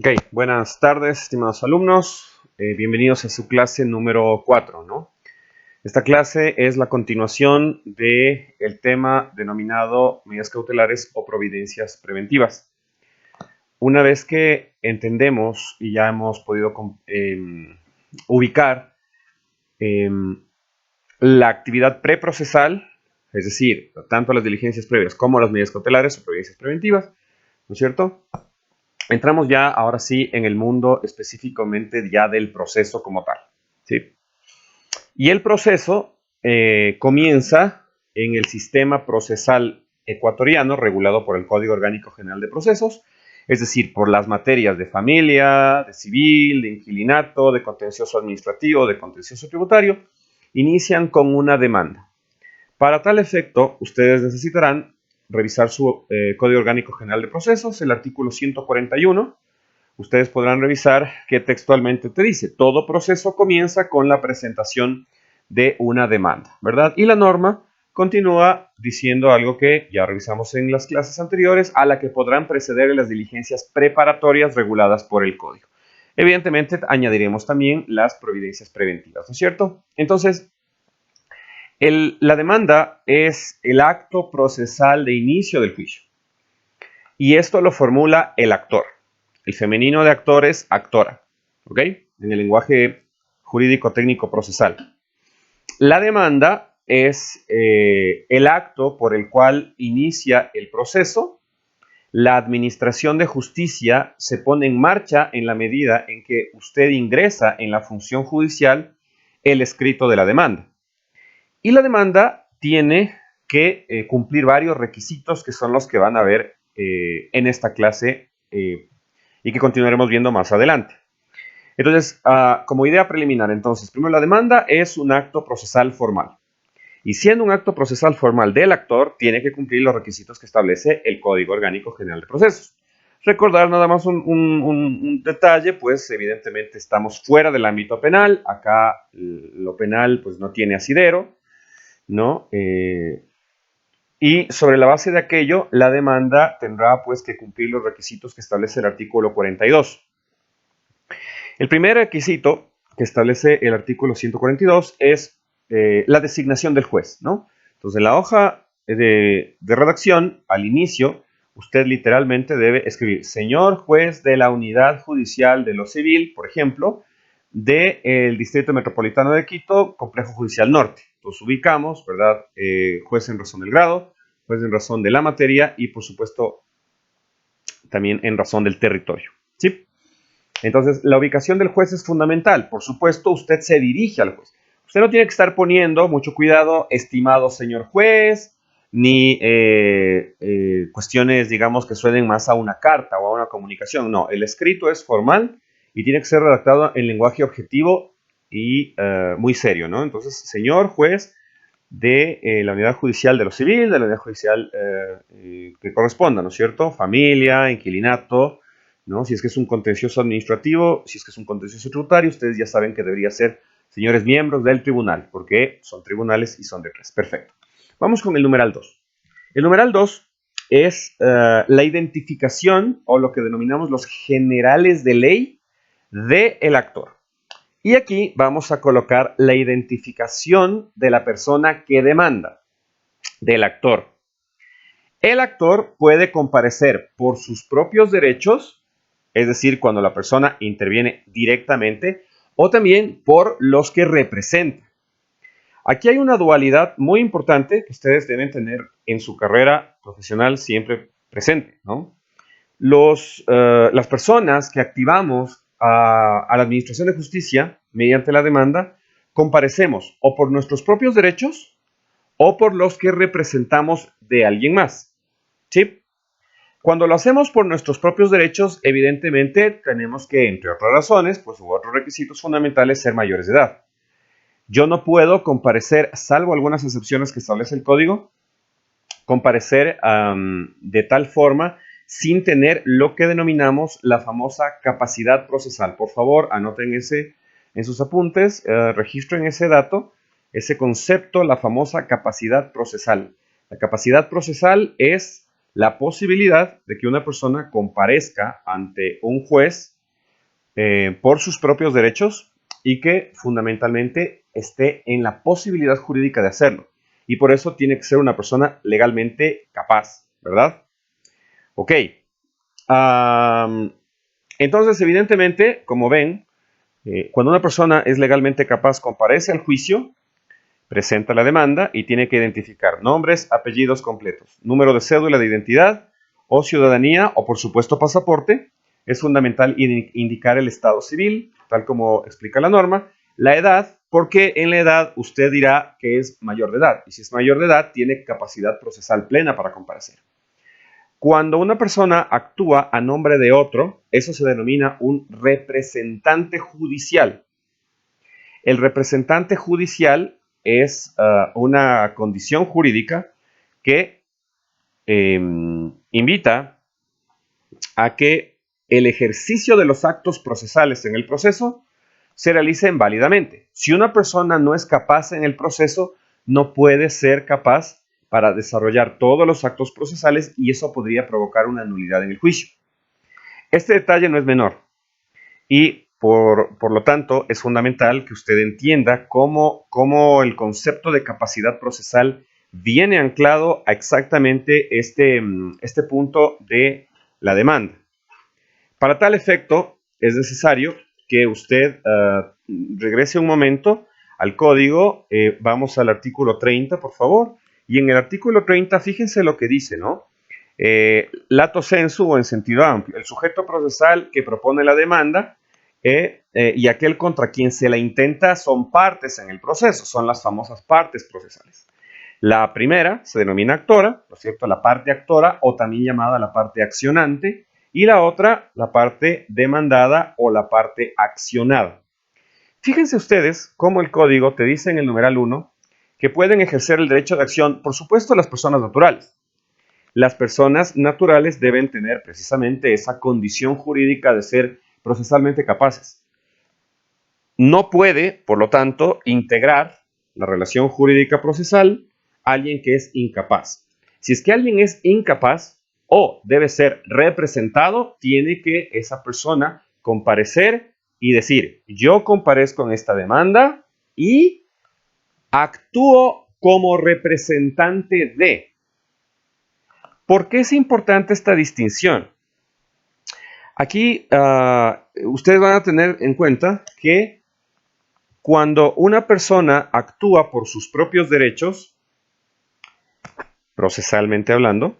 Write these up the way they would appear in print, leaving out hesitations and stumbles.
Ok, buenas tardes, estimados alumnos. Bienvenidos a su clase número 4, ¿no? Esta clase es la continuación del tema denominado medidas cautelares o providencias preventivas. Una vez que entendemos y ya hemos podido ubicar la actividad preprocesal, es decir, tanto las diligencias previas como las medidas cautelares o providencias preventivas, ¿no es cierto? Entramos ya, ahora sí, en el mundo específicamente ya del proceso como tal, ¿sí? Y el proceso comienza en el sistema procesal ecuatoriano regulado por el Código Orgánico General de Procesos, es decir, por las materias de familia, de civil, de inquilinato, de contencioso administrativo, de contencioso tributario, inician con una demanda. Para tal efecto, ustedes necesitarán revisar su Código Orgánico General de Procesos, el artículo 141. Ustedes podrán revisar que textualmente te dice, todo proceso comienza con la presentación de una demanda, ¿verdad? Y la norma continúa diciendo algo que ya revisamos en las clases anteriores, a la que podrán preceder las diligencias preparatorias reguladas por el Código. Evidentemente, añadiremos también las providencias preventivas, ¿no es cierto? Entonces, la demanda es el acto procesal de inicio del juicio. Y esto lo formula el actor. El femenino de actor es actora, ¿ok? En el lenguaje jurídico técnico procesal. La demanda es el acto por el cual inicia el proceso. La administración de justicia se pone en marcha en la medida en que usted ingresa en la función judicial el escrito de la demanda. Y la demanda tiene que cumplir varios requisitos que son los que van a ver en esta clase y que continuaremos viendo más adelante. Entonces, como idea preliminar, entonces, primero la demanda es un acto procesal formal. Y siendo un acto procesal formal del actor, tiene que cumplir los requisitos que establece el Código Orgánico General de Procesos. Recordar nada más un detalle, pues evidentemente estamos fuera del ámbito penal. Acá lo penal pues no tiene asidero, ¿no? Y sobre la base de aquello, la demanda tendrá pues que cumplir los requisitos que establece el artículo 42. El primer requisito que establece el artículo 142 es la designación del juez, ¿no? Entonces, en la hoja de redacción, al inicio, usted literalmente debe escribir, señor juez de la unidad judicial de lo civil, por ejemplo, del Distrito Metropolitano de Quito, Complejo Judicial Norte. Entonces, ubicamos, ¿verdad? Juez en razón del grado, juez en razón de la materia y, por supuesto, también en razón del territorio, ¿sí? Entonces, la ubicación del juez es fundamental. Por supuesto, usted se dirige al juez. Usted no tiene que estar poniendo, mucho cuidado, estimado señor juez, ni cuestiones, digamos, que suenen más a una carta o a una comunicación. No, el escrito es formal y tiene que ser redactado en lenguaje objetivo y muy serio, ¿no? Entonces, señor juez de la unidad judicial de lo civil, de la unidad judicial que corresponda, ¿no es cierto? Familia, inquilinato, ¿no? Si es que es un contencioso administrativo, si es que es un contencioso tributario, ustedes ya saben que debería ser señores miembros del tribunal, porque son tribunales y son de tres. Perfecto. Vamos con el numeral 2. El numeral 2 es la identificación o lo que denominamos los generales de ley del actor. Y aquí vamos a colocar la identificación de la persona que demanda, del actor. El actor puede comparecer por sus propios derechos, es decir, cuando la persona interviene directamente, o también por los que representa. Aquí hay una dualidad muy importante que ustedes deben tener en su carrera profesional siempre presente, ¿no? Las personas que activamos a la Administración de Justicia mediante la demanda, comparecemos o por nuestros propios derechos o por los que representamos de alguien más, ¿sí? Cuando lo hacemos por nuestros propios derechos, evidentemente tenemos que, entre otras razones, pues u otros requisitos fundamentales, ser mayores de edad. Yo no puedo comparecer, salvo algunas excepciones que establece el código, comparecer de tal forma sin tener lo que denominamos la famosa capacidad procesal. Por favor, anoten ese en sus apuntes, registren ese dato, ese concepto, la famosa capacidad procesal. La capacidad procesal es la posibilidad de que una persona comparezca ante un juez por sus propios derechos y que fundamentalmente esté en la posibilidad jurídica de hacerlo. Y por eso tiene que ser una persona legalmente capaz, ¿verdad? Ok. Entonces, evidentemente, como ven, cuando una persona es legalmente capaz, comparece al juicio, presenta la demanda y tiene que identificar nombres, apellidos completos, número de cédula de identidad o ciudadanía o por supuesto pasaporte. Es fundamental indicar el estado civil, tal como explica la norma, la edad, porque en la edad usted dirá que es mayor de edad y si es mayor de edad tiene capacidad procesal plena para comparecer. Cuando una persona actúa a nombre de otro, eso se denomina un representante judicial. El representante judicial es una condición jurídica que invita a que el ejercicio de los actos procesales en el proceso se realicen válidamente. Si una persona no es capaz en el proceso, no puede ser capaz para desarrollar todos los actos procesales y eso podría provocar una nulidad en el juicio. Este detalle no es menor y por lo tanto es fundamental que usted entienda cómo el concepto de capacidad procesal viene anclado a exactamente este punto de la demanda. Para tal efecto, es necesario que usted regrese un momento al código. Vamos al artículo 30, por favor. Y en el artículo 30, fíjense lo que dice, ¿no? Lato sensu o en sentido amplio. El sujeto procesal que propone la demanda y aquel contra quien se la intenta son partes en el proceso, son las famosas partes procesales. La primera se denomina actora, ¿no es cierto? La parte actora o también llamada la parte accionante. Y la otra, la parte demandada o la parte accionada. Fíjense ustedes cómo el código te dice en el numeral 1 que pueden ejercer el derecho de acción, por supuesto, las personas naturales. Las personas naturales deben tener precisamente esa condición jurídica de ser procesalmente capaces. No puede, por lo tanto, integrar la relación jurídica procesal a alguien que es incapaz. Si es que alguien es incapaz, o debe ser representado, tiene que esa persona comparecer y decir, yo comparezco en esta demanda y actúo como representante de. ¿Por qué es importante esta distinción? Aquí ustedes van a tener en cuenta que cuando una persona actúa por sus propios derechos, procesalmente hablando,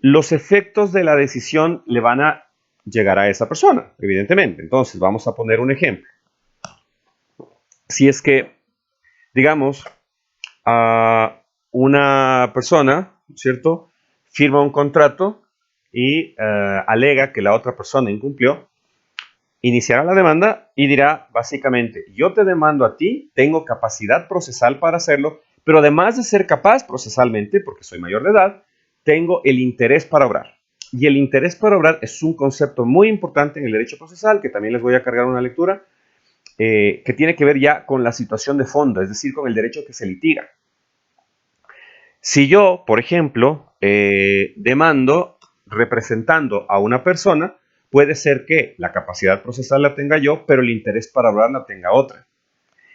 los efectos de la decisión le van a llegar a esa persona, evidentemente. Entonces, vamos a poner un ejemplo. Si es que, digamos, una persona, ¿cierto?, firma un contrato y alega que la otra persona incumplió, iniciará la demanda y dirá, básicamente, yo te demando a ti, tengo capacidad procesal para hacerlo, pero además de ser capaz procesalmente, porque soy mayor de edad, tengo el interés para obrar. Y el interés para obrar es un concepto muy importante en el derecho procesal, que también les voy a cargar una lectura, que tiene que ver ya con la situación de fondo, es decir, con el derecho que se litiga. Si yo, por ejemplo, demando representando a una persona, puede ser que la capacidad procesal la tenga yo, pero el interés para hablar la tenga otra.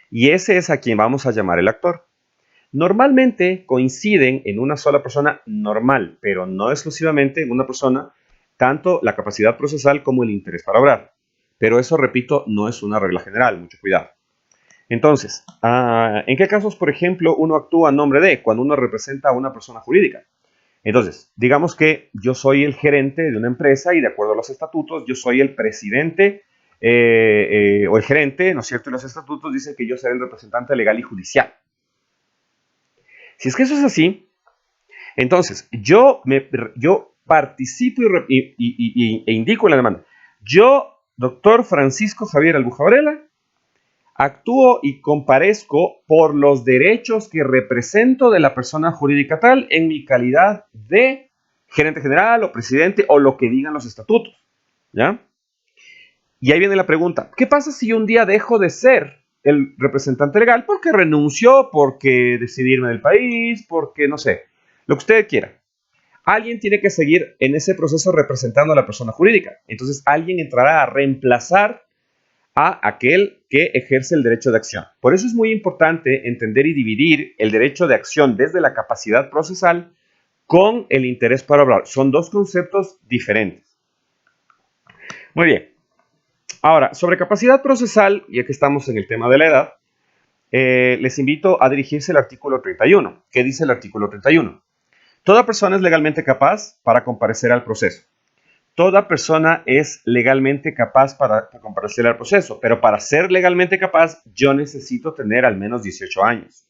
Y ese es a quien vamos a llamar el actor. Normalmente coinciden en una sola persona normal, pero no exclusivamente en una persona, tanto la capacidad procesal como el interés para obrar. Pero eso, repito, no es una regla general, mucho cuidado. Entonces, ¿en qué casos, por ejemplo, uno actúa a nombre de cuando uno representa a una persona jurídica? Entonces, digamos que yo soy el gerente de una empresa y de acuerdo a los estatutos, yo soy el presidente o el gerente, ¿no es cierto? Y los estatutos dicen que yo seré el representante legal y judicial. Si es que eso es así, entonces yo participo e indico en la demanda. Yo, doctor Francisco Javier Albuja Varela, actúo y comparezco por los derechos que represento de la persona jurídica tal en mi calidad de gerente general o presidente o lo que digan los estatutos. ¿Ya? Y ahí viene la pregunta, ¿qué pasa si un día dejo de ser el representante legal porque renunció, porque decidí irme del país, porque no sé, lo que usted quiera? alguien tiene que seguir en ese proceso representando a la persona jurídica. Entonces, alguien entrará a reemplazar a aquel que ejerce el derecho de acción. Por eso es muy importante entender y dividir el derecho de acción desde la capacidad procesal con el interés para obrar. Son dos conceptos diferentes. Muy bien. Ahora, sobre capacidad procesal, ya que estamos en el tema de la edad, les invito a dirigirse al artículo 31. ¿Qué dice el artículo 31? Toda persona es legalmente capaz para comparecer al proceso. Toda persona es legalmente capaz para comparecer al proceso, pero para ser legalmente capaz yo necesito tener al menos 18 años.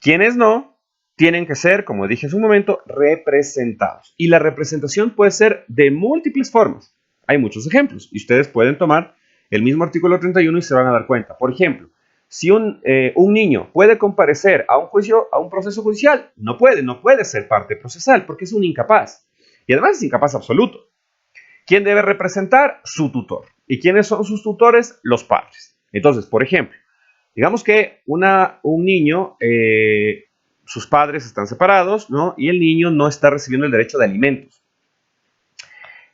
Quienes no, tienen que ser, como dije hace un momento, representados. Y la representación puede ser de múltiples formas. Hay muchos ejemplos y ustedes pueden tomar el mismo artículo 31 y se van a dar cuenta. Por ejemplo, si un niño puede comparecer a un juicio, a un proceso judicial, no puede ser parte procesal porque es un incapaz. Y además es incapaz absoluto. ¿Quién debe representar? Su tutor. ¿Y quiénes son sus tutores? Los padres. Entonces, por ejemplo, digamos que un niño, sus padres están separados, ¿no? Y el niño no está recibiendo el derecho de alimentos.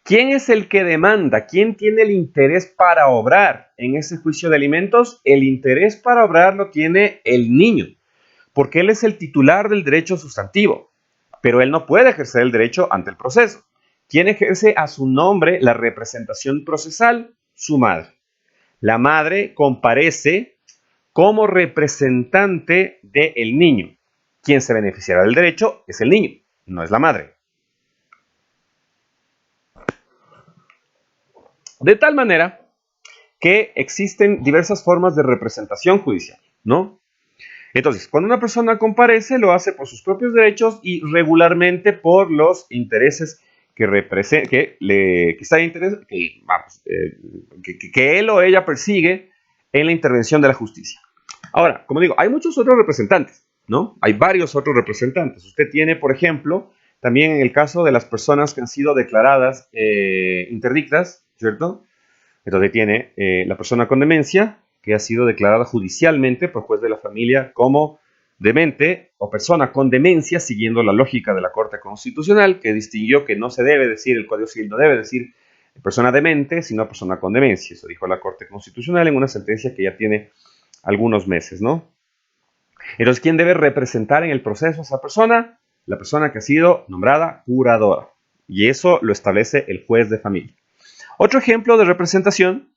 ¿Quién es el que demanda? ¿Quién tiene el interés para obrar en ese juicio de alimentos? El interés para obrar lo tiene el niño, porque él es el titular del derecho sustantivo, pero él no puede ejercer el derecho ante el proceso. ¿Quién ejerce a su nombre la representación procesal? Su madre. La madre comparece como representante del niño. Quien se beneficiará del derecho es el niño, no es la madre. De tal manera que existen diversas formas de representación judicial, ¿no? Entonces, cuando una persona comparece, lo hace por sus propios derechos y regularmente por los intereses que él o ella persigue en la intervención de la justicia. Ahora, como digo, hay muchos otros representantes, ¿no? Hay varios otros representantes. Usted tiene, por ejemplo, también en el caso de las personas que han sido declaradas interdictas, ¿cierto? Entonces tiene la persona con demencia que ha sido declarada judicialmente por juez de la familia como demente o persona con demencia, siguiendo la lógica de la Corte Constitucional, que distinguió que no se debe decir, el Código Civil no debe decir persona demente, sino persona con demencia. Eso dijo la Corte Constitucional en una sentencia que ya tiene algunos meses, ¿no? Entonces, ¿quién debe representar en el proceso a esa persona? La persona que ha sido nombrada curadora. Y eso lo establece el juez de familia. Otro ejemplo de representación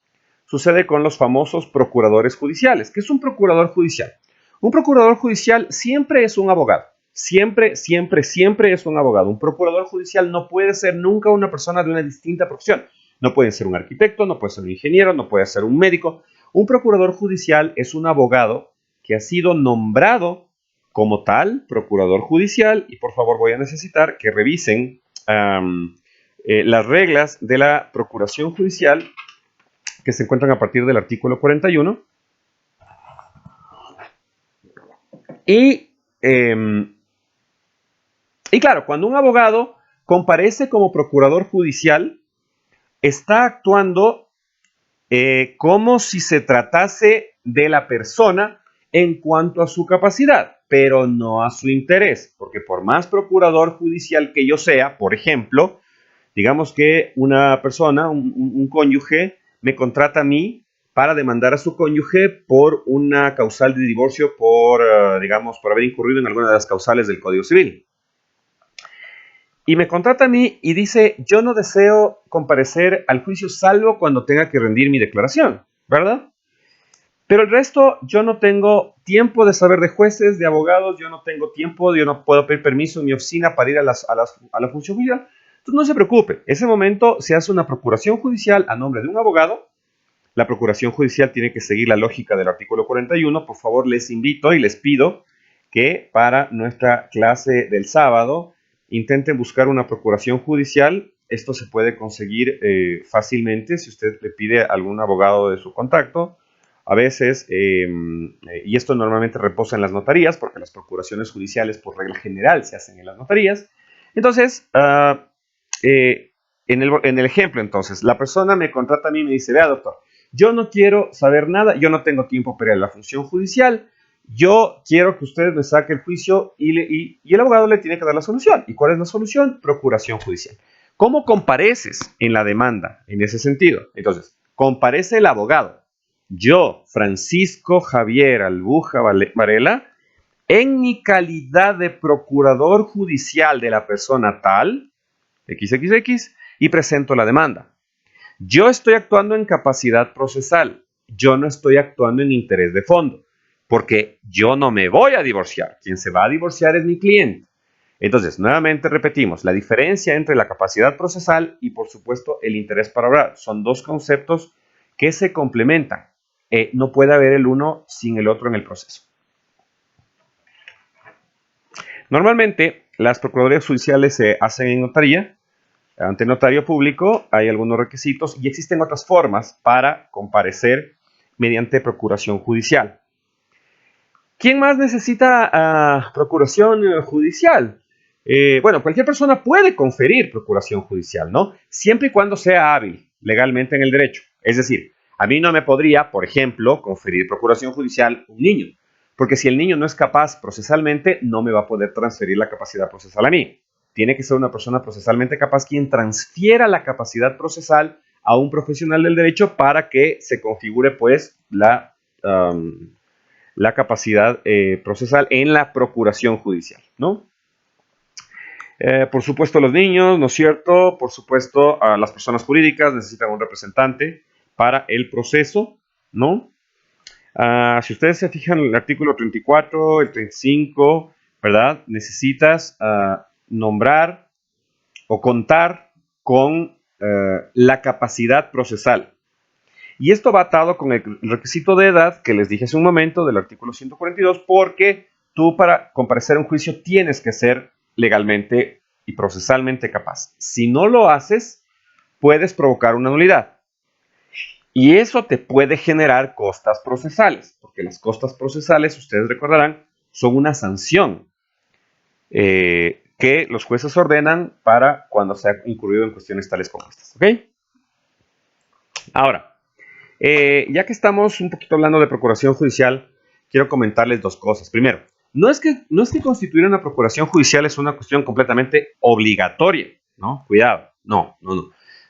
sucede con los famosos procuradores judiciales. ¿Qué es un procurador judicial? Un procurador judicial siempre es un abogado. Siempre, siempre, siempre es un abogado. Un procurador judicial no puede ser nunca una persona de una distinta profesión. No puede ser un arquitecto, no puede ser un ingeniero, no puede ser un médico. Un procurador judicial es un abogado que ha sido nombrado como tal procurador judicial. Y por favor voy a necesitar que revisen las reglas de la procuración judicial que se encuentran a partir del artículo 41. Y claro, cuando un abogado comparece como procurador judicial, está actuando como si se tratase de la persona en cuanto a su capacidad, pero no a su interés, porque por más procurador judicial que yo sea, por ejemplo, digamos que una persona, un cónyuge, me contrata a mí para demandar a su cónyuge por una causal de divorcio por haber incurrido en alguna de las causales del Código Civil. Y me contrata a mí y dice, yo no deseo comparecer al juicio salvo cuando tenga que rendir mi declaración, ¿verdad? Pero el resto, yo no tengo tiempo de saber de jueces, de abogados, yo no tengo tiempo, yo no puedo pedir permiso en mi oficina para ir a la función judicial. Entonces no se preocupe, en ese momento se hace una procuración judicial a nombre de un abogado. La procuración judicial tiene que seguir la lógica del artículo 41. Por favor, les invito y les pido que para nuestra clase del sábado intenten buscar una procuración judicial. Esto se puede conseguir fácilmente si usted le pide a algún abogado de su contacto. A veces, y esto normalmente reposa en las notarías, porque las procuraciones judiciales por regla general se hacen en las notarías. Entonces, en el ejemplo, entonces, la persona me contrata a mí y me dice, vea, doctor, yo no quiero saber nada, yo no tengo tiempo para ir a la función judicial, Yo quiero que usted me saque el juicio y el abogado le tiene que dar la solución. ¿Y cuál es la solución? Procuración judicial. ¿Cómo compareces en la demanda en ese sentido? Entonces, comparece el abogado. Yo, Francisco Javier Albuja Varela, en mi calidad de procurador judicial de la persona tal, XXX, y presento la demanda. Yo estoy actuando en capacidad procesal. Yo no estoy actuando en interés de fondo, porque yo no me voy a divorciar. Quien se va a divorciar es mi cliente. Entonces, nuevamente repetimos, la diferencia entre la capacidad procesal y, por supuesto, el interés para obrar. Son dos conceptos que se complementan. No puede haber el uno sin el otro en el proceso. Normalmente, las procuradurías judiciales se hacen en notaría. Ante notario público hay algunos requisitos y existen otras formas para comparecer mediante procuración judicial. ¿Quién más necesita procuración judicial? Bueno, cualquier persona puede conferir procuración judicial, ¿no? Siempre y cuando sea hábil legalmente en el derecho. Es decir, a mí no me podría, por ejemplo, conferir procuración judicial un niño, porque si el niño no es capaz procesalmente, no me va a poder transferir la capacidad procesal a mí. Tiene que ser una persona procesalmente capaz quien transfiera la capacidad procesal a un profesional del derecho para que se configure, pues, la capacidad procesal en la procuración judicial, ¿no? Por supuesto los niños, ¿no es cierto? Por supuesto las personas jurídicas necesitan un representante para el proceso, ¿no? Si ustedes se fijan en el artículo 34, el 35, ¿verdad? Necesitas nombrar o contar con la capacidad procesal. Y esto va atado con el requisito de edad que les dije hace un momento del artículo 142, porque tú para comparecer a un juicio tienes que ser legalmente y procesalmente capaz. Si no lo haces, puedes provocar una nulidad. Y eso te puede generar costas procesales, porque las costas procesales, ustedes recordarán, son una sanción que los jueces ordenan para cuando se ha incurrido en cuestiones tales como estas. ¿Ok? Ahora, ya que estamos un poquito hablando de procuración judicial, quiero comentarles dos cosas. Primero, no es que constituir una procuración judicial es una cuestión completamente obligatoria, ¿no? Cuidado, no.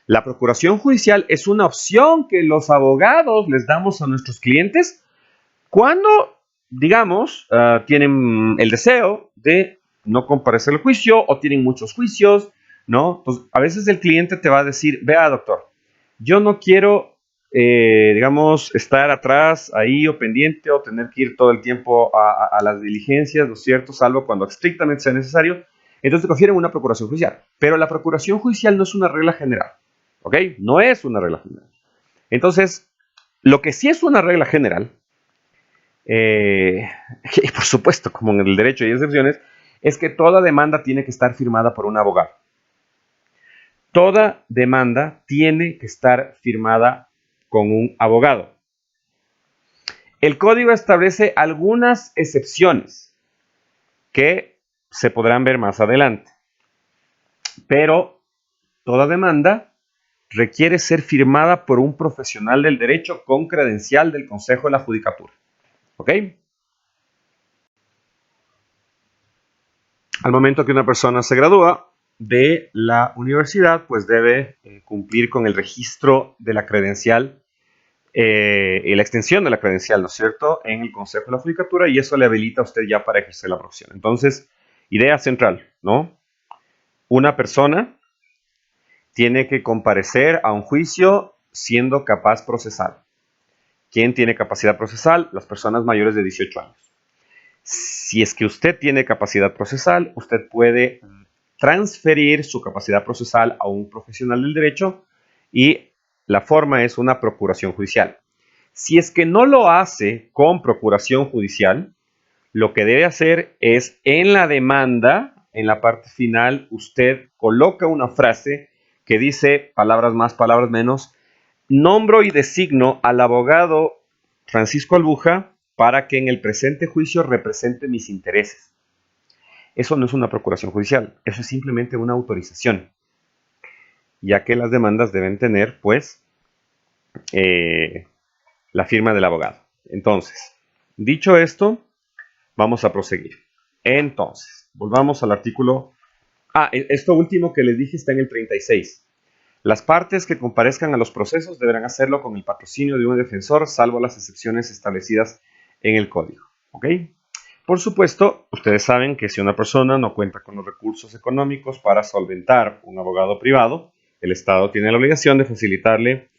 La procuración judicial es una opción que los abogados les damos a nuestros clientes cuando, digamos, tienen el deseo de no comparecer al juicio o tienen muchos juicios, ¿no? Entonces, a veces el cliente te va a decir, vea, doctor, yo no quiero, digamos, estar atrás ahí o pendiente o tener que ir todo el tiempo a las diligencias, ¿no es cierto? Salvo cuando estrictamente sea necesario. Entonces prefieren una procuración judicial. Pero la procuración judicial no es una regla general, ¿ok? No es una regla general. Entonces, lo que sí es una regla general, y por supuesto, como en el derecho hay excepciones, es que toda demanda tiene que estar firmada por un abogado. Toda demanda tiene que estar firmada con un abogado. El código establece algunas excepciones que se podrán ver más adelante, pero toda demanda requiere ser firmada por un profesional del derecho con credencial del Consejo de la Judicatura. ¿Ok? Al momento que una persona se gradúa de la universidad, pues debe cumplir con el registro de la credencial y la extensión de la credencial, ¿no es cierto?, en el Consejo de la Judicatura, y eso le habilita a usted ya para ejercer la profesión. Entonces, idea central, ¿no? Una persona tiene que comparecer a un juicio siendo capaz procesal. ¿Quién tiene capacidad procesal? Las personas mayores de 18 años. Si es que usted tiene capacidad procesal, usted puede transferir su capacidad procesal a un profesional del derecho y la forma es una procuración judicial. Si es que no lo hace con procuración judicial, lo que debe hacer es en la demanda, en la parte final, usted coloca una frase que dice, palabras más, palabras menos, nombro y designo al abogado Francisco Albuja para que en el presente juicio represente mis intereses. Eso no es una procuración judicial, eso es simplemente una autorización, ya que las demandas deben tener, pues, la firma del abogado. Entonces, dicho esto, Vamos a proseguir. Entonces, volvamos al artículo. Esto último que les dije está en el 36. Las partes que comparezcan a los procesos deberán hacerlo con el patrocinio de un defensor, salvo las excepciones establecidas en el código. ¿Ok? Por supuesto, ustedes saben que si una persona no cuenta con los recursos económicos para solventar un abogado privado, el Estado tiene la obligación de facilitarle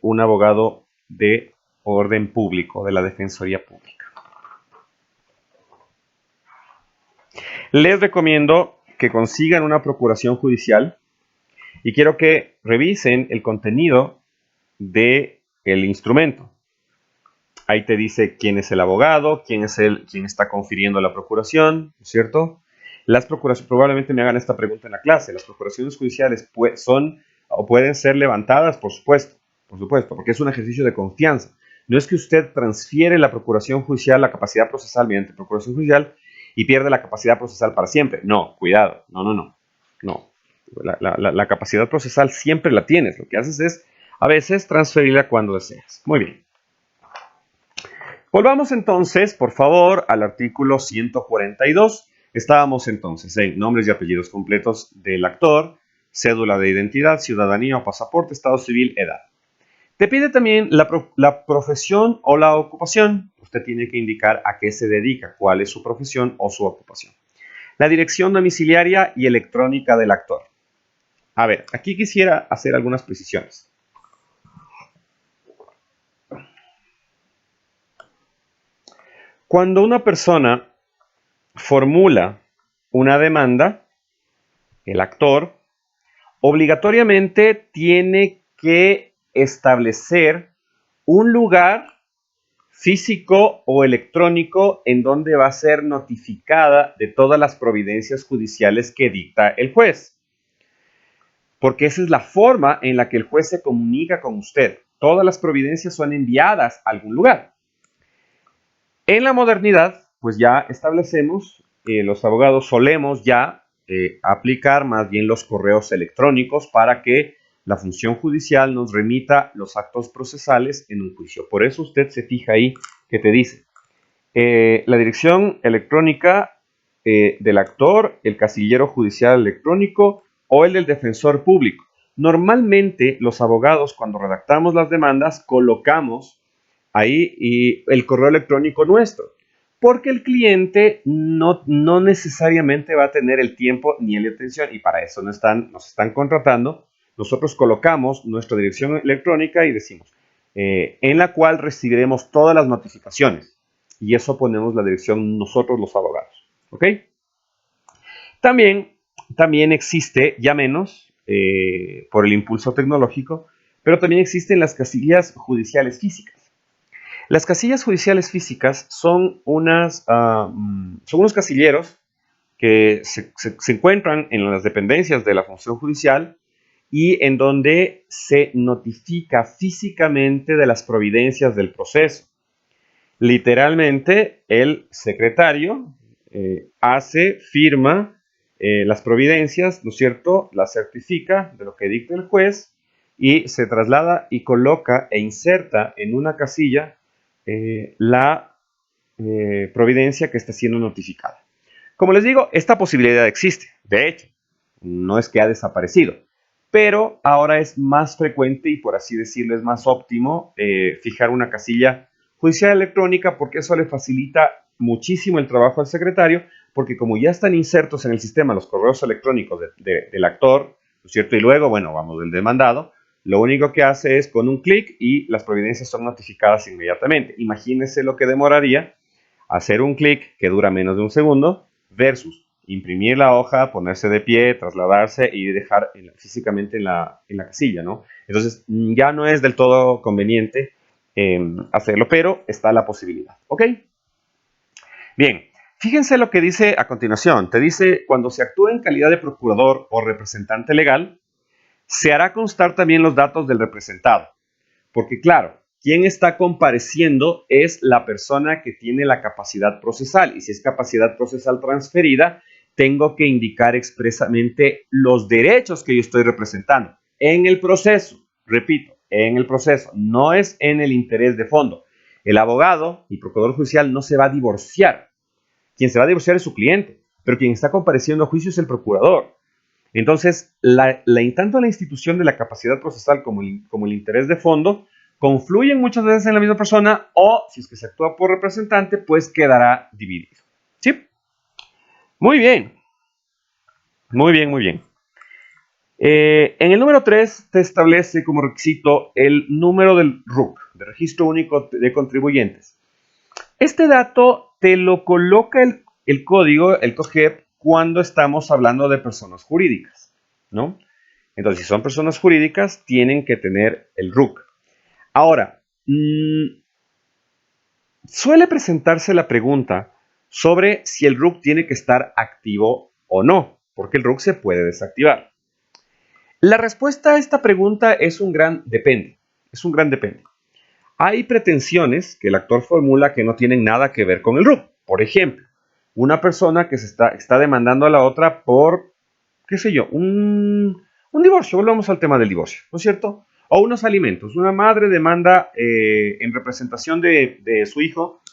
un abogado de orden público, de la Defensoría Pública. Les recomiendo que consigan una procuración judicial y quiero que revisen el contenido del instrumento. Ahí te dice quién es el abogado, quién está confiriendo la procuración, ¿no es cierto? Las procuraciones, probablemente me hagan esta pregunta en la clase, las procuraciones judiciales son o pueden ser levantadas, por supuesto, porque es un ejercicio de confianza. No es que usted transfiere la procuración judicial, la capacidad procesal mediante procuración judicial y pierde la capacidad procesal para siempre. No, cuidado, no. La capacidad procesal siempre la tienes. Lo que haces es, a veces, transferirla cuando deseas. Muy bien. Volvamos entonces, por favor, al artículo 142. Estábamos entonces en nombres y apellidos completos del actor, cédula de identidad, ciudadanía o pasaporte, estado civil, edad. Te pide también la profesión o la ocupación. Usted tiene que indicar a qué se dedica, cuál es su profesión o su ocupación. La dirección domiciliaria y electrónica del actor. A ver, aquí quisiera hacer algunas precisiones. Cuando una persona formula una demanda, el actor obligatoriamente tiene que establecer un lugar físico o electrónico en donde va a ser notificada de todas las providencias judiciales que dicta el juez. Porque esa es la forma en la que el juez se comunica con usted. Todas las providencias son enviadas a algún lugar. En la modernidad, pues ya establecemos, los abogados solemos ya aplicar más bien los correos electrónicos para que la función judicial nos remita los actos procesales en un juicio. Por eso usted se fija ahí que te dice la dirección electrónica del actor, el casillero judicial electrónico o el del defensor público. Normalmente los abogados, cuando redactamos las demandas, colocamos ahí y el correo electrónico nuestro, porque el cliente no necesariamente va a tener el tiempo ni la atención y para eso nos están contratando. Nosotros colocamos nuestra dirección electrónica y decimos en la cual recibiremos todas las notificaciones y eso ponemos la dirección nosotros los abogados. ¿Ok? También existe, ya menos, por el impulso tecnológico, pero también existen las casillas judiciales físicas. Las casillas judiciales físicas son unos casilleros que se encuentran en las dependencias de la función judicial y en donde se notifica físicamente de las providencias del proceso. Literalmente, el secretario firma las providencias, ¿no es cierto? Las certifica de lo que dicta el juez y se traslada y coloca e inserta en una casilla la providencia que está siendo notificada. Como les digo, esta posibilidad existe. De hecho, no es que ha desaparecido, pero ahora es más frecuente y por así decirlo es más óptimo fijar una casilla judicial electrónica porque eso le facilita muchísimo el trabajo al secretario porque como ya están insertos en el sistema los correos electrónicos del actor, ¿no es cierto? Y luego, bueno, vamos del demandado, lo único que hace es con un clic y las providencias son notificadas inmediatamente. Imagínense lo que demoraría hacer un clic que dura menos de un segundo versus imprimir la hoja, ponerse de pie, trasladarse y dejar físicamente en la casilla, ¿no? Entonces ya no es del todo conveniente hacerlo, pero está la posibilidad, ¿ok? Bien, fíjense lo que dice a continuación. Te dice, cuando se actúa en calidad de procurador o representante legal, se hará constar también los datos del representado. Porque claro, quien está compareciendo es la persona que tiene la capacidad procesal. Y si es capacidad procesal transferida, tengo que indicar expresamente los derechos que yo estoy representando. En el proceso, repito, en el proceso, no es en el interés de fondo. El abogado y procurador judicial no se va a divorciar. Quien se va a divorciar es su cliente, pero quien está compareciendo a juicio es el procurador. Entonces, tanto la institución de la capacidad procesal como el interés de fondo confluyen muchas veces en la misma persona, o si es que se actúa por representante, pues quedará dividido. ¿Sí? Muy bien. Muy bien, muy bien. En el número 3 te establece como requisito el número del RUC, de Registro Único de Contribuyentes. Este dato te lo coloca el código, el COGEP, cuando estamos hablando de personas jurídicas, ¿no? Entonces, si son personas jurídicas, tienen que tener el RUC. Ahora, suele presentarse la pregunta sobre si el RUC tiene que estar activo o no, porque el RUC se puede desactivar. La respuesta a esta pregunta es un gran depende. Es un gran depende. Hay pretensiones que el actor formula que no tienen nada que ver con el RUC. Por ejemplo, una persona que está demandando a la otra por, qué sé yo, un divorcio. Volvamos al tema del divorcio, ¿no es cierto? O unos alimentos. Una madre demanda en representación de su hijo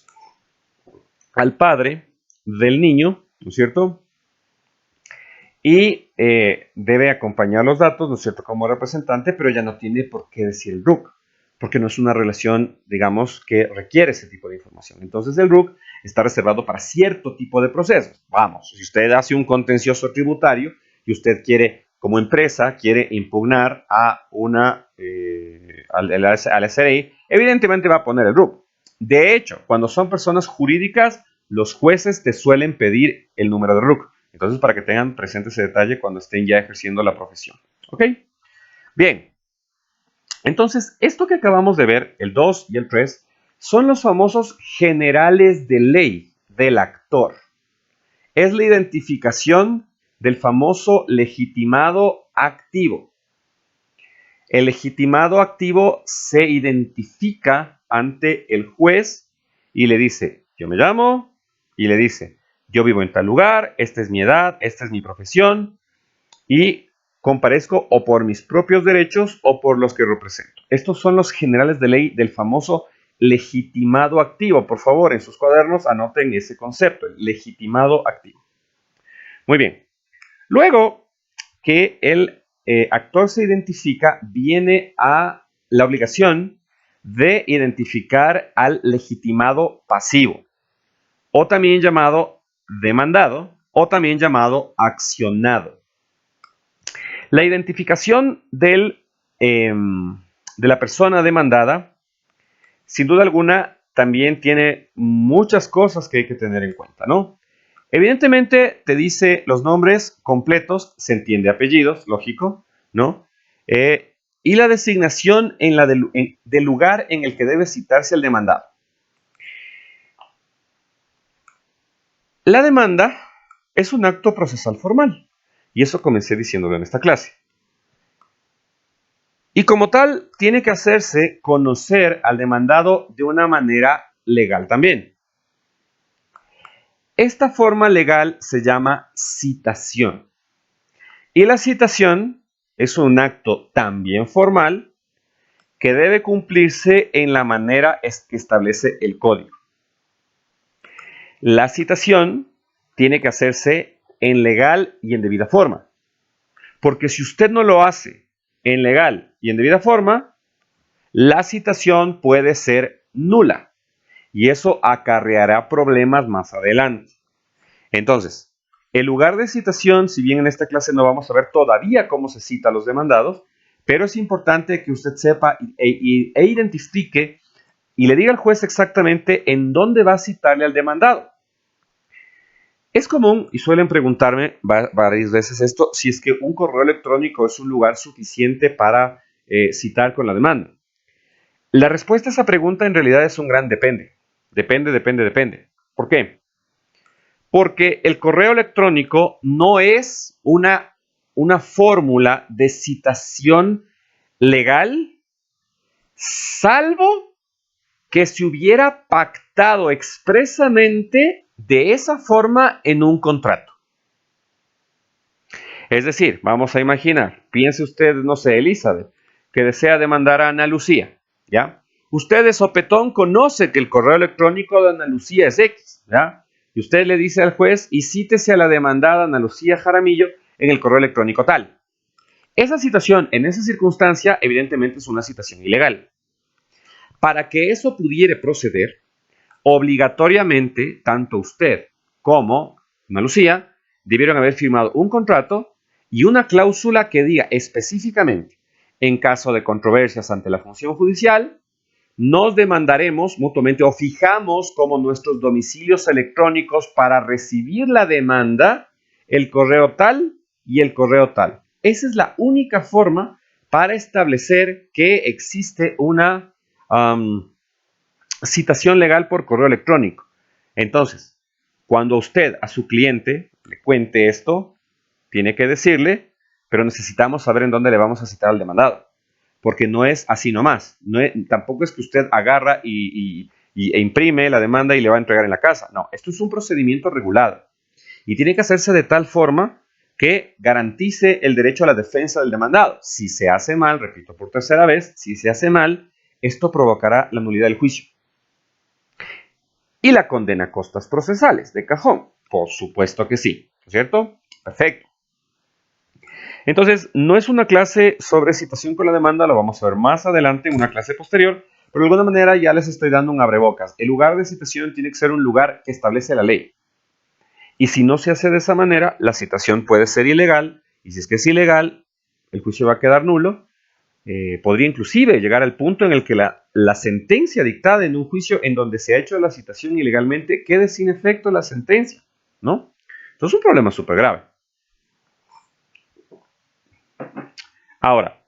al padre del niño, ¿no es cierto? Y debe acompañar los datos, ¿no es cierto?, como representante, pero ya no tiene por qué decir el RUC, porque no es una relación, digamos, que requiere ese tipo de información. Entonces el RUC está reservado para cierto tipo de procesos. Vamos, si usted hace un contencioso tributario y usted quiere, como empresa, quiere impugnar a la SRI, evidentemente va a poner el RUC. De hecho, cuando son personas jurídicas, los jueces te suelen pedir el número de RUC. Entonces, para que tengan presente ese detalle cuando estén ya ejerciendo la profesión. ¿Ok? Bien. Entonces, esto que acabamos de ver, el 2 y el 3, son los famosos generales de ley del actor. Es la identificación del famoso legitimado activo. El legitimado activo se identifica ante el juez y le dice, yo me llamo, y le dice, yo vivo en tal lugar, esta es mi edad, esta es mi profesión, y comparezco o por mis propios derechos o por los que represento. Estos son los generales de ley del famoso legitimado activo. Por favor, en sus cuadernos anoten ese concepto, el legitimado activo. Muy bien. Luego que el actor se identifica, viene a la obligación de identificar al legitimado pasivo, o también llamado demandado, o también llamado accionado. La identificación de la persona demandada, sin duda alguna, también tiene muchas cosas que hay que tener en cuenta, ¿no? Evidentemente te dice los nombres completos, se entiende apellidos, lógico, ¿no? Y la designación del lugar en el que debe citarse el demandado. La demanda es un acto procesal formal, y eso comencé diciéndolo en esta clase. Y como tal, tiene que hacerse conocer al demandado de una manera legal también. Esta forma legal se llama citación. Y la citación es un acto también formal que debe cumplirse en la manera que establece el código. La citación tiene que hacerse en legal y en debida forma. Porque si usted no lo hace en legal y en debida forma, la citación puede ser nula. Y eso acarreará problemas más adelante. Entonces, el lugar de citación, si bien en esta clase no vamos a ver todavía cómo se cita a los demandados, pero es importante que usted sepa e identifique y le diga al juez exactamente en dónde va a citarle al demandado. Es común, y suelen preguntarme varias veces esto, si es que un correo electrónico es un lugar suficiente para citar con la demanda. La respuesta a esa pregunta en realidad es un gran depende. Depende. ¿Por qué? Porque el correo electrónico no es una fórmula de citación legal, salvo que se hubiera pactado expresamente de esa forma en un contrato. Es decir, vamos a imaginar, piense usted, no sé, Elizabeth, que desea demandar a Ana Lucía, ¿ya? Usted de sopetón conoce que el correo electrónico de Ana Lucía es X, ¿ya? Y usted le dice al juez, y cítese a la demandada Ana Lucía Jaramillo en el correo electrónico tal. Esa citación, en esa circunstancia, evidentemente es una citación ilegal. Para que eso pudiera proceder, obligatoriamente, tanto usted como Ana Lucía debieron haber firmado un contrato y una cláusula que diga específicamente, en caso de controversias ante la función judicial, nos demandaremos mutuamente o fijamos como nuestros domicilios electrónicos para recibir la demanda el correo tal y el correo tal. Esa es la única forma para establecer que existe una citación legal por correo electrónico. Entonces, cuando usted a su cliente le cuente esto, tiene que decirle, pero necesitamos saber en dónde le vamos a citar al demandado. Porque no es así nomás. Tampoco es que usted agarra e imprime la demanda y le va a entregar en la casa. No, esto es un procedimiento regulado. Y tiene que hacerse de tal forma que garantice el derecho a la defensa del demandado. Si se hace mal, repito por tercera vez, si se hace mal, esto provocará la nulidad del juicio. Y la condena a costas procesales, de cajón. Por supuesto que sí, ¿cierto? Perfecto. Entonces, no es una clase sobre citación con la demanda, lo vamos a ver más adelante en una clase posterior, pero de alguna manera ya les estoy dando un abrebocas. El lugar de citación tiene que ser un lugar que establece la ley. Y si no se hace de esa manera, la citación puede ser ilegal, y si es que es ilegal, el juicio va a quedar nulo. Podría inclusive llegar al punto en el que la sentencia dictada en un juicio en donde se ha hecho la citación ilegalmente quede sin efecto la sentencia, ¿no? Entonces es un problema súper grave. Ahora,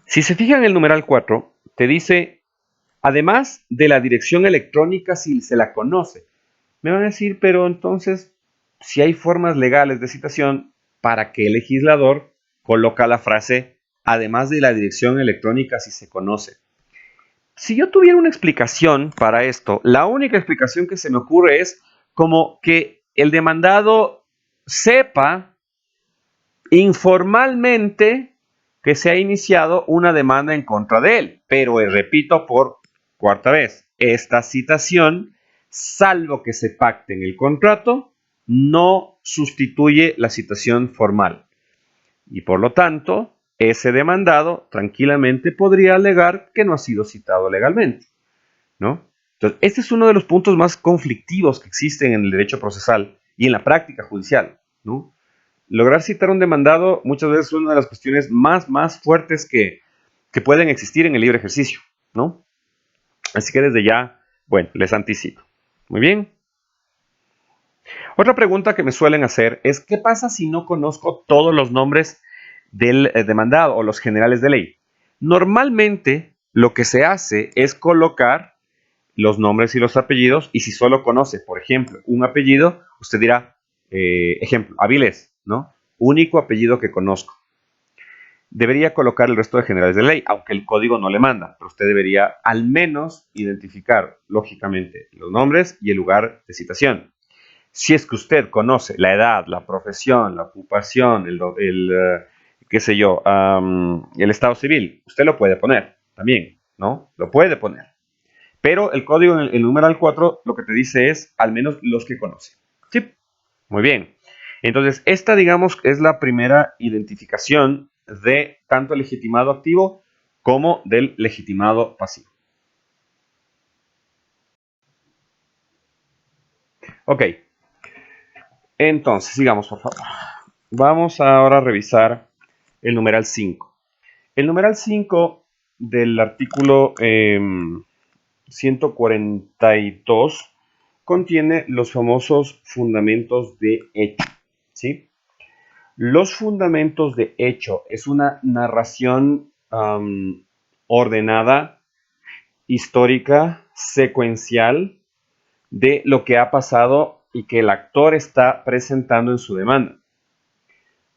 si se fijan en el numeral 4, te dice, además de la dirección electrónica si se la conoce. Me van a decir, pero entonces, si hay formas legales de citación, ¿para qué el legislador coloca la frase, además de la dirección electrónica si se conoce? Si yo tuviera una explicación para esto, la única explicación que se me ocurre es como que el demandado sepa informalmente que se ha iniciado una demanda en contra de él. Pero repito por cuarta vez, esta citación, salvo que se pacte en el contrato, no sustituye la citación formal. Y por lo tanto, ese demandado tranquilamente podría alegar que no ha sido citado legalmente, ¿no? Entonces, este es uno de los puntos más conflictivos que existen en el derecho procesal y en la práctica judicial, ¿no? Lograr citar a un demandado muchas veces es una de las cuestiones más fuertes que pueden existir en el libre ejercicio, ¿no? Así que desde ya, bueno, les anticipo. Muy bien. Otra pregunta que me suelen hacer es, ¿qué pasa si no conozco todos los nombres del demandado o los generales de ley? Normalmente, lo que se hace es colocar los nombres y los apellidos, y si solo conoce, por ejemplo, un apellido, usted dirá, ejemplo, Avilés, ¿no? Único apellido que conozco. Debería colocar el resto de generales de ley, aunque el código no le manda, pero usted debería al menos identificar, lógicamente, los nombres y el lugar de citación. Si es que usted conoce la edad, la profesión, la ocupación, qué sé yo, el estado civil, usted lo puede poner también, ¿no? Lo puede poner. Pero el código en el numeral 4 lo que te dice es al menos los que conoce. Sí, muy bien. Entonces, esta, digamos, es la primera identificación de tanto el legitimado activo como del legitimado pasivo. Ok. Entonces, sigamos, por favor. Vamos ahora a revisar el numeral 5. El numeral 5 del artículo 142 contiene los famosos fundamentos de hecho, ¿sí? Los fundamentos de hecho es una narración ordenada, histórica, secuencial de lo que ha pasado y que el actor está presentando en su demanda.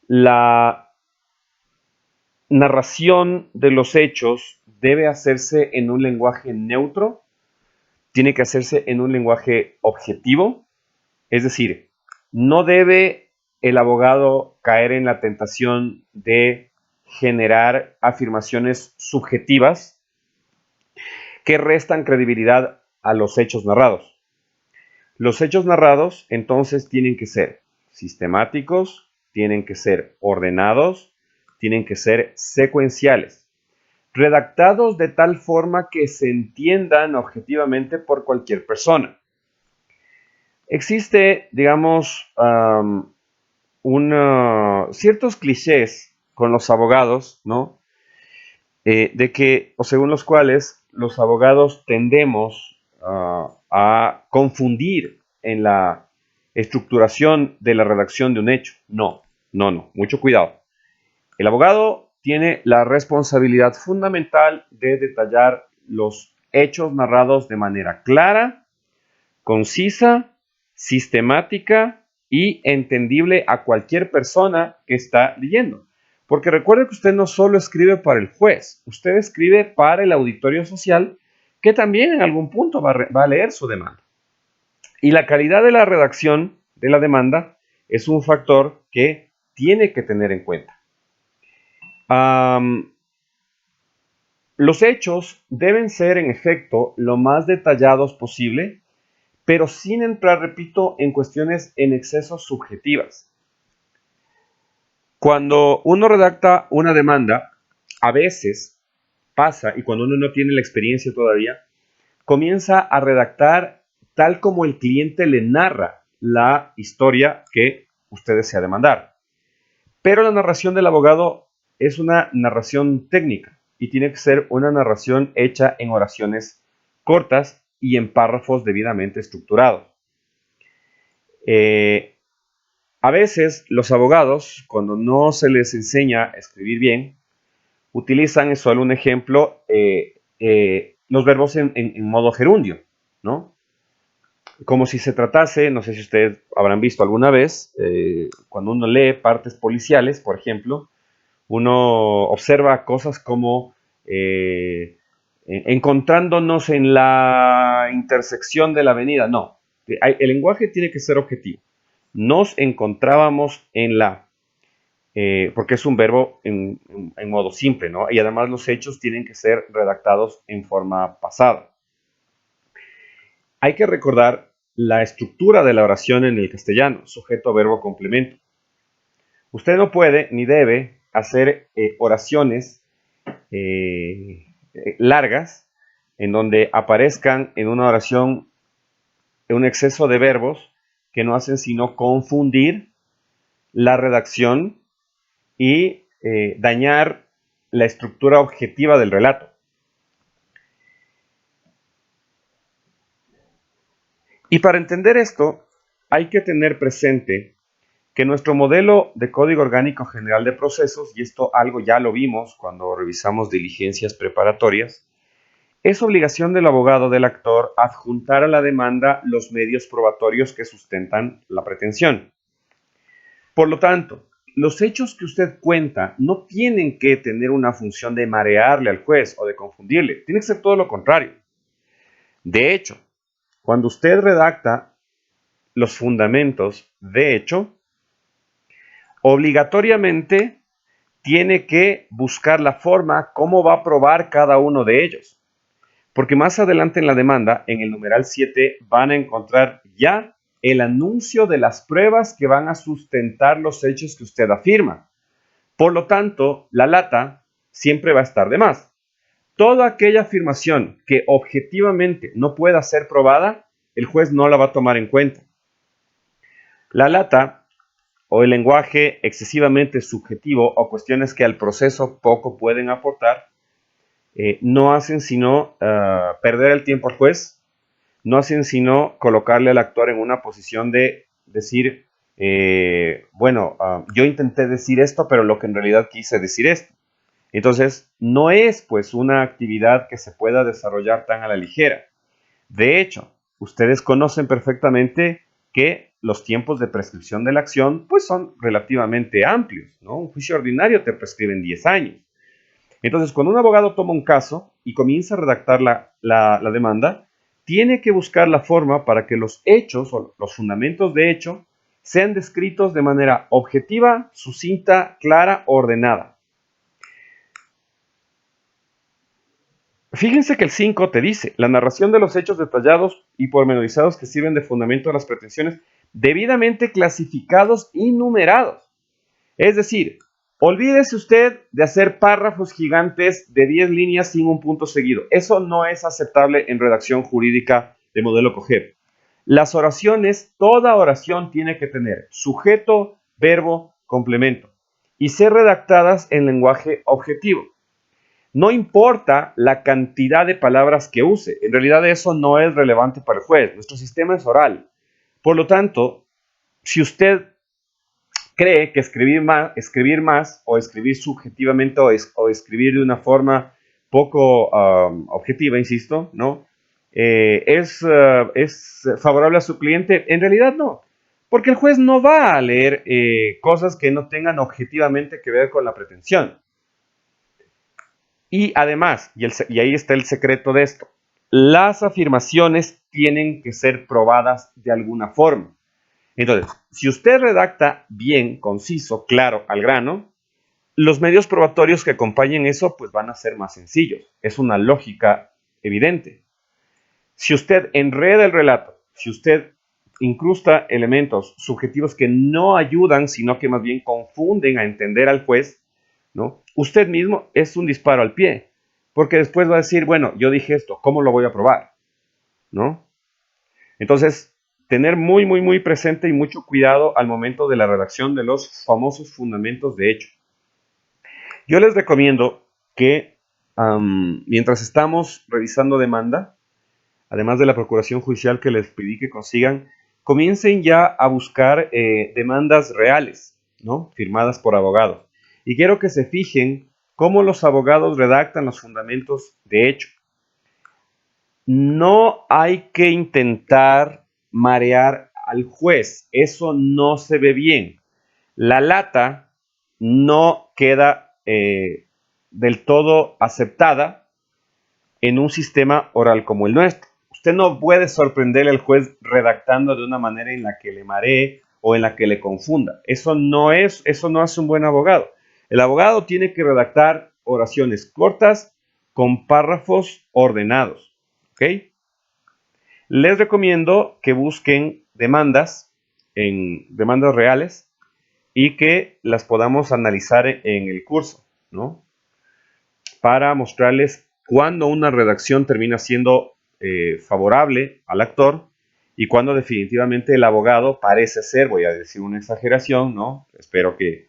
La narración de los hechos debe hacerse en un lenguaje neutro, tiene que hacerse en un lenguaje objetivo, es decir, no debe el abogado caer en la tentación de generar afirmaciones subjetivas que restan credibilidad a los hechos narrados. Los hechos narrados entonces tienen que ser sistemáticos, tienen que ser ordenados, tienen que ser secuenciales, redactados de tal forma que se entiendan objetivamente por cualquier persona. Existe, digamos, ciertos clichés con los abogados, ¿no? De que, o según los cuales, los abogados tendemos a confundir en la estructuración de la redacción de un hecho. No, mucho cuidado. El abogado tiene la responsabilidad fundamental de detallar los hechos narrados de manera clara, concisa, sistemática y entendible a cualquier persona que está leyendo. Porque recuerde que usted no solo escribe para el juez, usted escribe para el auditorio social que también en algún punto va a leer su demanda. Y la calidad de la redacción de la demanda es un factor que tiene que tener en cuenta. Los hechos deben ser, en efecto, lo más detallados posible, pero sin entrar, repito, en cuestiones en exceso subjetivas. Cuando uno redacta una demanda, a veces pasa, y cuando uno no tiene la experiencia todavía, comienza a redactar tal como el cliente le narra la historia que usted desea demandar. Pero la narración del abogado es una narración técnica y tiene que ser una narración hecha en oraciones cortas y en párrafos debidamente estructurados. A veces los abogados, cuando no se les enseña a escribir bien, utilizan, es solo un ejemplo, los verbos en modo gerundio, ¿no? Como si se tratase, no sé si ustedes habrán visto alguna vez, cuando uno lee partes policiales, por ejemplo, uno observa cosas como encontrándonos en la intersección de la avenida. No, el lenguaje tiene que ser objetivo. Nos encontrábamos en la, porque es un verbo en modo simple, ¿no? Y además los hechos tienen que ser redactados en forma pasada. Hay que recordar la estructura de la oración en el castellano, sujeto, verbo, complemento. Usted no puede ni debe hacer oraciones largas en donde aparezcan en una oración un exceso de verbos que no hacen sino confundir la redacción y dañar la estructura objetiva del relato. Y para entender esto, hay que tener presente que nuestro modelo de Código Orgánico General de Procesos, y esto algo ya lo vimos cuando revisamos diligencias preparatorias, es obligación del abogado del actor adjuntar a la demanda los medios probatorios que sustentan la pretensión. Por lo tanto, los hechos que usted cuenta no tienen que tener una función de marearle al juez o de confundirle, tiene que ser todo lo contrario. De hecho, cuando usted redacta los fundamentos de hecho, obligatoriamente tiene que buscar la forma cómo va a probar cada uno de ellos. Porque más adelante en la demanda, en el numeral 7, van a encontrar ya el anuncio de las pruebas que van a sustentar los hechos que usted afirma. Por lo tanto, la lata siempre va a estar de más. Toda aquella afirmación que objetivamente no pueda ser probada, el juez no la va a tomar en cuenta. La lata o el lenguaje excesivamente subjetivo o cuestiones que al proceso poco pueden aportar, no hacen sino perder el tiempo al juez, no hacen sino colocarle al actor en una posición de decir, yo intenté decir esto, pero lo que en realidad quise decir esto. Entonces, no es pues una actividad que se pueda desarrollar tan a la ligera. De hecho, ustedes conocen perfectamente que los tiempos de prescripción de la acción pues son relativamente amplios, ¿no? Un juicio ordinario te prescribe en 10 años. Entonces, cuando un abogado toma un caso y comienza a redactar la demanda, tiene que buscar la forma para que los hechos o los fundamentos de hecho sean descritos de manera objetiva, sucinta, clara, ordenada. Fíjense que el 5 te dice, la narración de los hechos detallados y pormenorizados que sirven de fundamento a las pretensiones, debidamente clasificados y numerados. Es decir, olvídese usted de hacer párrafos gigantes de 10 líneas sin un punto seguido. Eso no es aceptable en redacción jurídica de modelo COGEP. Las oraciones, toda oración tiene que tener sujeto, verbo, complemento y ser redactadas en lenguaje objetivo. No importa la cantidad de palabras que use, en realidad eso no es relevante para el juez. Nuestro sistema es oral. Por lo tanto, si usted cree que escribir más o escribir subjetivamente o escribir de una forma poco objetiva, insisto, ¿no? Es favorable a su cliente. En realidad no, porque el juez no va a leer cosas que no tengan objetivamente que ver con la pretensión. Y además, y ahí está el secreto de esto, las afirmaciones tienen que ser probadas de alguna forma. Entonces, si usted redacta bien, conciso, claro, al grano, los medios probatorios que acompañen eso pues van a ser más sencillos. Es una lógica evidente. Si usted enreda el relato, si usted incrusta elementos subjetivos que no ayudan, sino que más bien confunden a entender al juez, ¿no? Usted mismo es un disparo al pie, porque después va a decir, bueno, yo dije esto, ¿cómo lo voy a probar? ¿No? Entonces, tener muy presente y mucho cuidado al momento de la redacción de los famosos fundamentos de hecho. Yo les recomiendo que mientras estamos revisando demanda, además de la procuración judicial que les pedí que consigan, comiencen ya a buscar demandas reales, ¿no? Firmadas por abogados. Y quiero que se fijen cómo los abogados redactan los fundamentos de hecho. No hay que intentar marear al juez, eso no se ve bien. La lata no queda del todo aceptada en un sistema oral como el nuestro. Usted no puede sorprender al juez redactando de una manera en la que le maree o en la que le confunda. Eso no hace un buen abogado. El abogado tiene que redactar oraciones cortas con párrafos ordenados. ¿Ok? Les recomiendo que busquen demandas reales y que las podamos analizar en el curso, ¿no? Para mostrarles cuándo una redacción termina siendo favorable al actor y cuándo definitivamente el abogado parece ser, voy a decir una exageración, ¿no? Espero que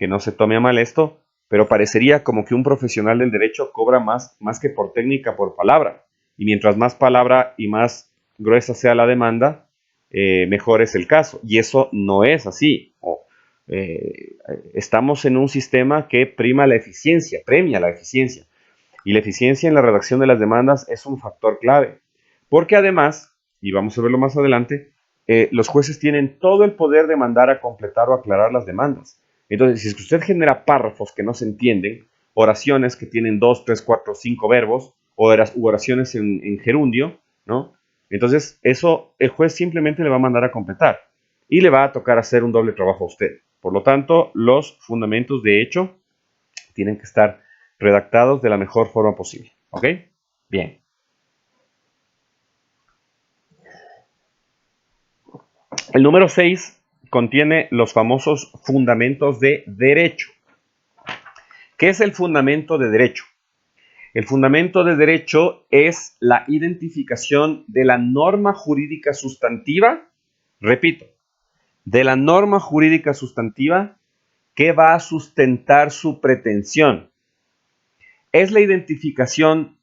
no se tome a mal esto, pero parecería como que un profesional del derecho cobra más que por técnica, por palabra. Y mientras más palabra y más gruesa sea la demanda, mejor es el caso. Y eso no es así. Estamos en un sistema que premia la eficiencia. Y la eficiencia en la redacción de las demandas es un factor clave. Porque además, y vamos a verlo más adelante, los jueces tienen todo el poder de mandar a completar o aclarar las demandas. Entonces, si es que usted genera párrafos que no se entienden, oraciones que tienen 2, 3, 4, 5 verbos, o oraciones en gerundio, ¿no? Entonces, eso el juez simplemente le va a mandar a completar y le va a tocar hacer un doble trabajo a usted. Por lo tanto, los fundamentos de hecho tienen que estar redactados de la mejor forma posible. ¿Ok? Bien. El número 6 contiene los famosos fundamentos de derecho. ¿Qué es el fundamento de derecho? El fundamento de derecho es la identificación de la norma jurídica sustantiva, repito, de la norma jurídica sustantiva que va a sustentar su pretensión. Es la identificación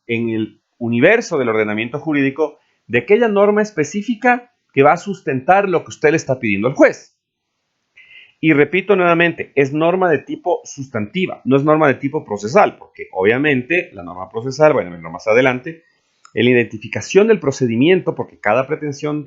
en el universo del ordenamiento jurídico, de aquella norma específica que va a sustentar lo que usted le está pidiendo al juez. Y repito nuevamente, es norma de tipo sustantiva, no es norma de tipo procesal, porque obviamente la norma procesal, bueno, verlo más adelante, en la identificación del procedimiento, porque cada pretensión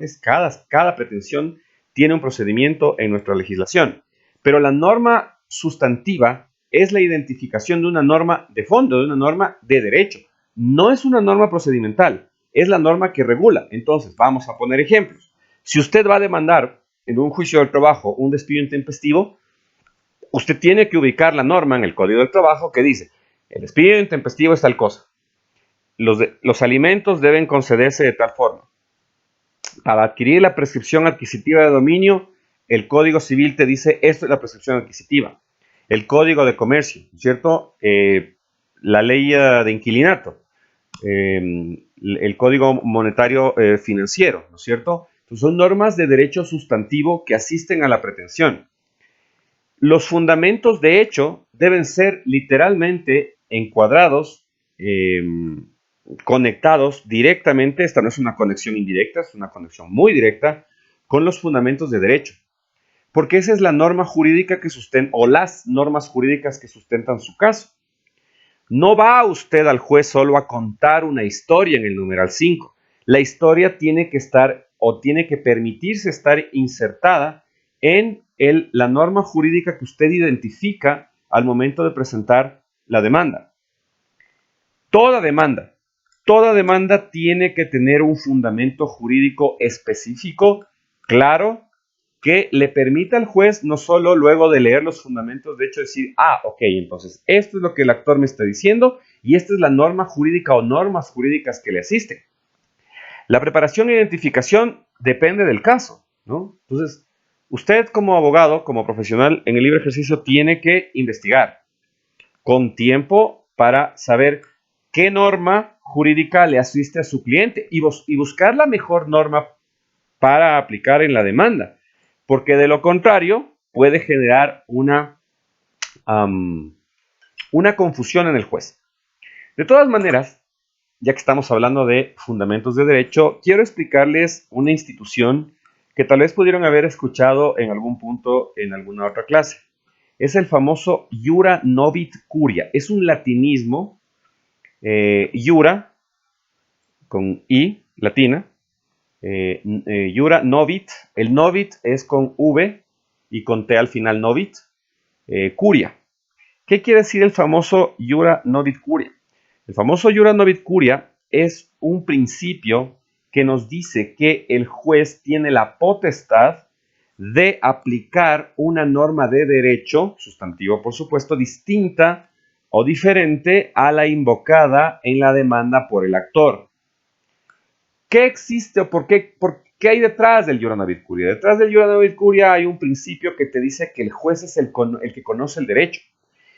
tiene un procedimiento en nuestra legislación. Pero la norma sustantiva es la identificación de una norma de fondo, de una norma de derecho. No es una norma procedimental, es la norma que regula. Entonces, vamos a poner ejemplos. Si usted va a demandar en un juicio del trabajo un despido intempestivo, usted tiene que ubicar la norma en el Código del Trabajo que dice, el despido intempestivo es tal cosa. los alimentos deben concederse de tal forma. Al adquirir la prescripción adquisitiva de dominio, el Código Civil te dice, esto es la prescripción adquisitiva. El Código de Comercio, ¿cierto? La ley de inquilinato, el Código Monetario Financiero, ¿no es cierto? Entonces, son normas de derecho sustantivo que asisten a la pretensión. Los fundamentos de hecho deben ser literalmente encuadrados, conectados directamente. Esta no es una conexión indirecta, es una conexión muy directa con los fundamentos de derecho. Porque esa es la norma jurídica que sustenta, o las normas jurídicas que sustentan su caso. No va usted al juez solo a contar una historia en el numeral 5. La historia tiene que estar o tiene que permitirse estar insertada en la norma jurídica que usted identifica al momento de presentar la demanda. Toda demanda tiene que tener un fundamento jurídico específico, claro, que le permita al juez no solo luego de leer los fundamentos de hecho decir, ok, entonces esto es lo que el actor me está diciendo y esta es la norma jurídica o normas jurídicas que le asisten. La preparación e identificación depende del caso, ¿no? Entonces, usted como abogado, como profesional en el libre ejercicio tiene que investigar con tiempo para saber qué norma jurídica le asiste a su cliente y buscar la mejor norma para aplicar en la demanda. Porque de lo contrario puede generar una confusión en el juez. De todas maneras, ya que estamos hablando de fundamentos de derecho, quiero explicarles una institución que tal vez pudieron haber escuchado en algún punto en alguna otra clase. Es el famoso Iura Novit Curia. Es un latinismo, Iura, con I latina, Iura Novit. El Novit es con V y con T al final, Novit. Curia. ¿Qué quiere decir el famoso Iura Novit Curia? El famoso Iura Novit Curia es un principio que nos dice que el juez tiene la potestad de aplicar una norma de derecho, sustantivo por supuesto, distinta o diferente a la invocada en la demanda por el actor. ¿Qué existe o por qué hay detrás del Iura Novit Curia? Detrás del Iura Novit Curia hay un principio que te dice que el juez es el que conoce el derecho.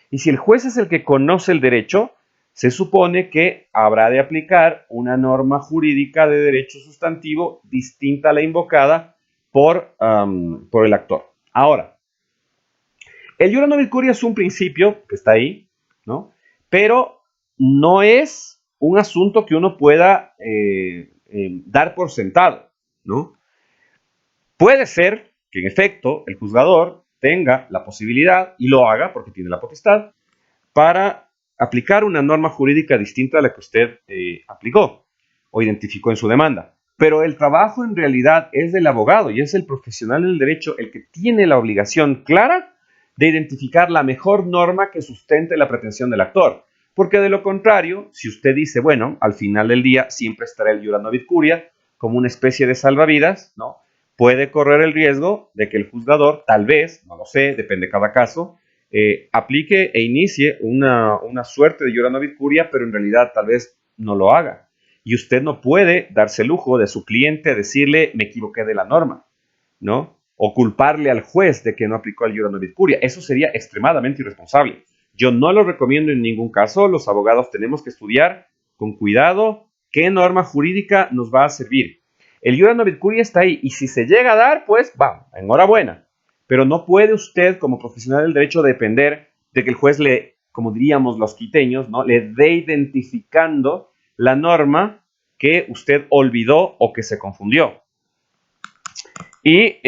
Y si el juez es el que conoce el derecho, se supone que habrá de aplicar una norma jurídica de derecho sustantivo distinta a la invocada por el actor. Ahora, el Iura Novit Curia es un principio que está ahí, ¿no? Pero no es un asunto que uno pueda dar por sentado, ¿no? Puede ser que en efecto el juzgador tenga la posibilidad y lo haga porque tiene la potestad para aplicar una norma jurídica distinta a la que usted aplicó o identificó en su demanda. Pero el trabajo en realidad es del abogado y es el profesional del derecho el que tiene la obligación clara de identificar la mejor norma que sustente la pretensión del actor. Porque de lo contrario, si usted dice, bueno, al final del día siempre estará el Iura Novit Curia como una especie de salvavidas, ¿no? Puede correr el riesgo de que el juzgador, tal vez, no lo sé, depende de cada caso, aplique e inicie una suerte de Iura Novit Curia, pero en realidad tal vez no lo haga. Y usted no puede darse el lujo de su cliente decirle, me equivoqué de la norma, ¿no? O culparle al juez de que no aplicó el Iura Novit Curia. Eso sería extremadamente irresponsable. Yo no lo recomiendo en ningún caso. Los abogados tenemos que estudiar con cuidado qué norma jurídica nos va a servir. El Iura Novit Curia está ahí y si se llega a dar, pues vamos, enhorabuena. Pero no puede usted como profesional del derecho depender de que el juez le, como diríamos los quiteños, ¿no? Le dé identificando la norma que usted olvidó o que se confundió. Y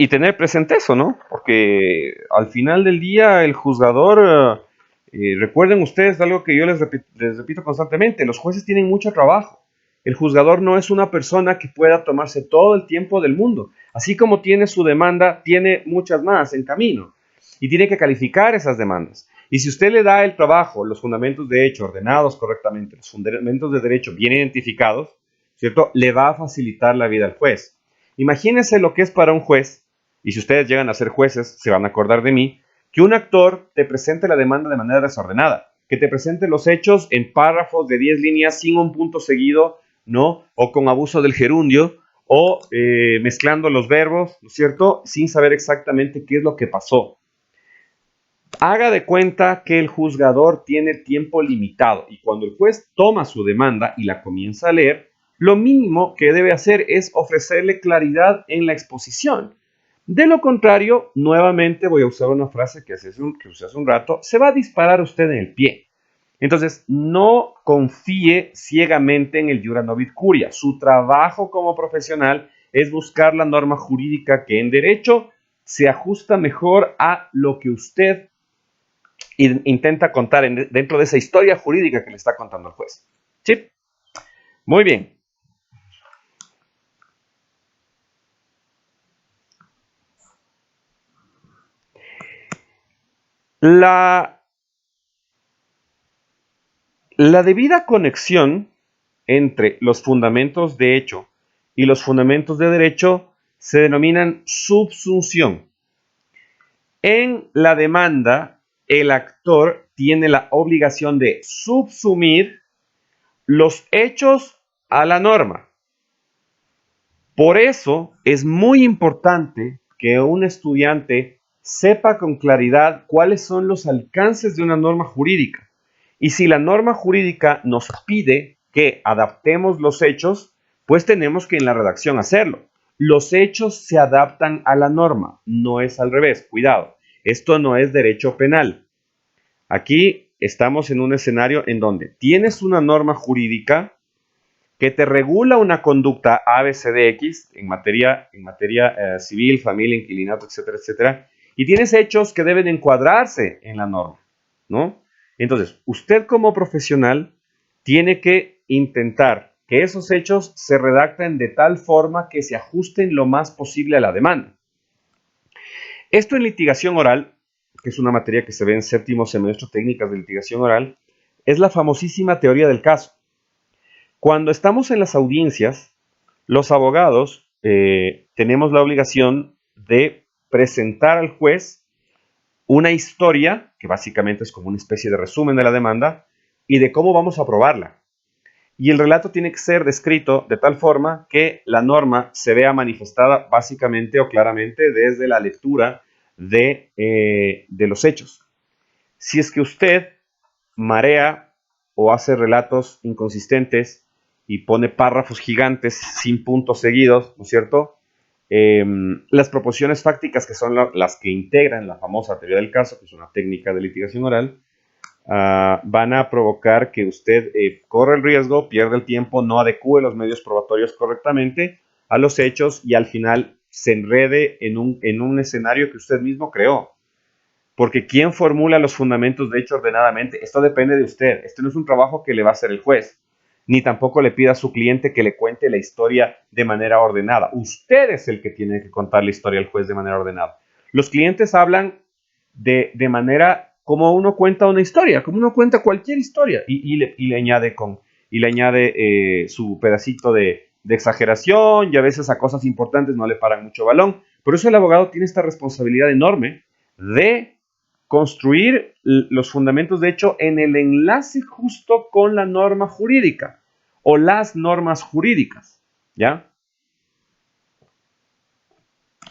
tener presente eso, ¿no? Porque al final del día el juzgador, recuerden ustedes algo que yo les repito constantemente, los jueces tienen mucho trabajo. El juzgador no es una persona que pueda tomarse todo el tiempo del mundo. Así como tiene su demanda, tiene muchas más en camino. Y tiene que calificar esas demandas. Y si usted le da el trabajo, los fundamentos de hecho ordenados correctamente, los fundamentos de derecho bien identificados, ¿cierto? Le va a facilitar la vida al juez. Imagínense lo que es para un juez, y si ustedes llegan a ser jueces, se van a acordar de mí, que un actor te presente la demanda de manera desordenada. que te presente los hechos en párrafos de 10 líneas sin un punto seguido, ¿no? O con abuso del gerundio, o mezclando los verbos, ¿no es cierto? Sin saber exactamente qué es lo que pasó. Haga de cuenta que el juzgador tiene tiempo limitado y cuando el juez toma su demanda y la comienza a leer, lo mínimo que debe hacer es ofrecerle claridad en la exposición. De lo contrario, nuevamente voy a usar una frase que usé hace un rato, se va a disparar usted en el pie. Entonces, no confíe ciegamente en el Iura Novit Curia. Su trabajo como profesional es buscar la norma jurídica que en derecho se ajusta mejor a lo que usted intenta contar dentro de esa historia jurídica que le está contando el juez. ¿Sí? Muy bien. La debida conexión entre los fundamentos de hecho y los fundamentos de derecho se denominan subsunción. En la demanda, el actor tiene la obligación de subsumir los hechos a la norma. Por eso es muy importante que un estudiante sepa con claridad cuáles son los alcances de una norma jurídica. Y si la norma jurídica nos pide que adaptemos los hechos, pues tenemos que en la redacción hacerlo. Los hechos se adaptan a la norma, no es al revés. Cuidado, esto no es derecho penal. Aquí estamos en un escenario en donde tienes una norma jurídica que te regula una conducta ABCDX en materia civil, familia, inquilinato, etcétera, etcétera, y tienes hechos que deben encuadrarse en la norma, ¿no? Entonces, usted como profesional tiene que intentar que esos hechos se redacten de tal forma que se ajusten lo más posible a la demanda. Esto en litigación oral, que es una materia que se ve en séptimo semestre, técnicas de litigación oral, es la famosísima teoría del caso. Cuando estamos en las audiencias, los abogados tenemos la obligación de presentar al juez una historia, que básicamente es como una especie de resumen de la demanda, y de cómo vamos a aprobarla. Y el relato tiene que ser descrito de tal forma que la norma se vea manifestada básicamente o claramente desde la lectura de los hechos. Si es que usted marea o hace relatos inconsistentes y pone párrafos gigantes sin puntos seguidos, ¿no es cierto? Las proposiciones fácticas, que son las que integran la famosa teoría del caso, que es una técnica de litigación oral, van a provocar que usted corra el riesgo, pierda el tiempo, no adecue los medios probatorios correctamente a los hechos y al final se enrede en un escenario que usted mismo creó. Porque ¿quién formula los fundamentos de hecho ordenadamente? Esto depende de usted. Este no es un trabajo que le va a hacer el juez. Ni tampoco le pida a su cliente que le cuente la historia de manera ordenada. Usted es el que tiene que contar la historia al juez de manera ordenada. Los clientes hablan de manera como uno cuenta una historia, como uno cuenta cualquier historia. Y le añade su pedacito de exageración y a veces a cosas importantes no le paran mucho balón. Por eso el abogado tiene esta responsabilidad enorme de construir los fundamentos de hecho en el enlace justo con la norma jurídica o las normas jurídicas, ¿ya?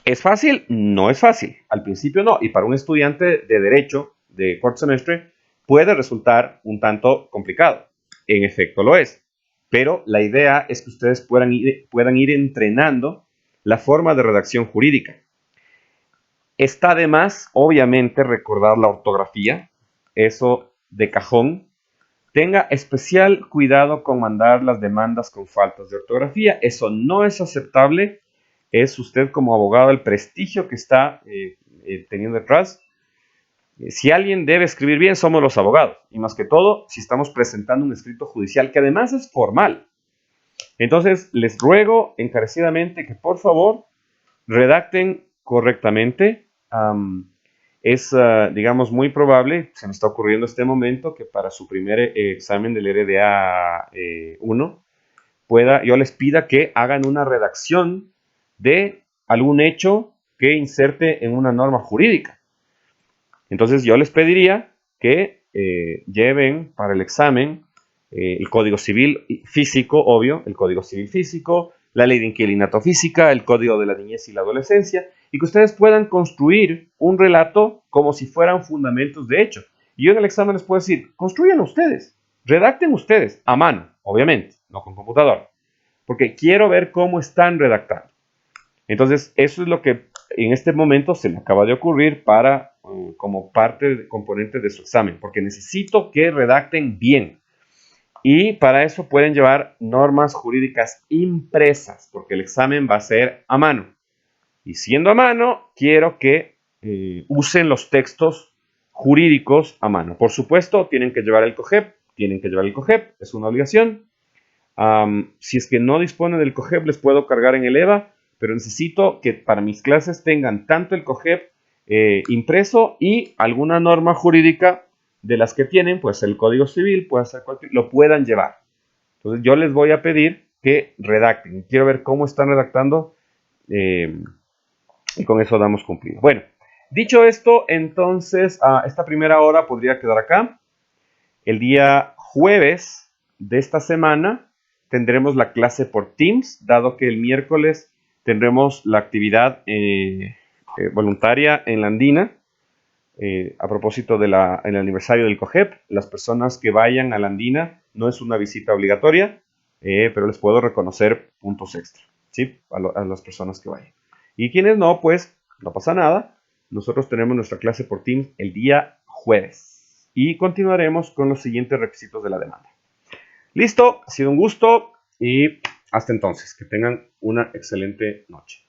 ¿Es fácil? No es fácil. Al principio no. Y para un estudiante de derecho de cuarto semestre puede resultar un tanto complicado. En efecto lo es. Pero la idea es que ustedes puedan ir entrenando la forma de redacción jurídica. Está de más, obviamente, recordar la ortografía, eso de cajón. Tenga especial cuidado con mandar las demandas con faltas de ortografía. Eso no es aceptable. Es usted como abogado el prestigio que está teniendo detrás. Si alguien debe escribir bien, somos los abogados. Y más que todo, si estamos presentando un escrito judicial que además es formal. Entonces, les ruego encarecidamente que por favor redacten correctamente. Es, digamos, muy probable, se me está ocurriendo este momento, que para su primer examen del RDA 1, yo les pida que hagan una redacción de algún hecho que inserte en una norma jurídica. Entonces yo les pediría que lleven para el examen el Código Civil Físico, obvio, el Código Civil Físico, la Ley de Inquilinato Física, el Código de la Niñez y la Adolescencia, y que ustedes puedan construir un relato como si fueran fundamentos de hecho. Y yo en el examen les puedo decir, construyan ustedes, redacten ustedes, a mano, obviamente, no con computadora, porque quiero ver cómo están redactando. Entonces, eso es lo que en este momento se me acaba de ocurrir para, como parte, componente de su examen, porque necesito que redacten bien. Y para eso pueden llevar normas jurídicas impresas, porque el examen va a ser a mano. Y siendo a mano, quiero que usen los textos jurídicos a mano. Por supuesto, tienen que llevar el COGEP, es una obligación. Si es que no disponen del COGEP, les puedo cargar en el EVA, pero necesito que para mis clases tengan tanto el COGEP impreso y alguna norma jurídica de las que tienen, pues el Código Civil, puede ser cualquier, lo puedan llevar. Entonces yo les voy a pedir que redacten. Quiero ver cómo están redactando y con eso damos cumplido. Bueno, dicho esto, entonces esta primera hora podría quedar acá. El día jueves de esta semana tendremos la clase por Teams, dado que el miércoles tendremos la actividad voluntaria en la Andina. A propósito del aniversario del COGEP, las personas que vayan a la Andina no es una visita obligatoria, pero les puedo reconocer puntos extra, ¿sí? A las personas que vayan. Y quienes no, pues no pasa nada. Nosotros tenemos nuestra clase por Teams el día jueves y continuaremos con los siguientes requisitos de la demanda. Listo, ha sido un gusto y hasta entonces, que tengan una excelente noche.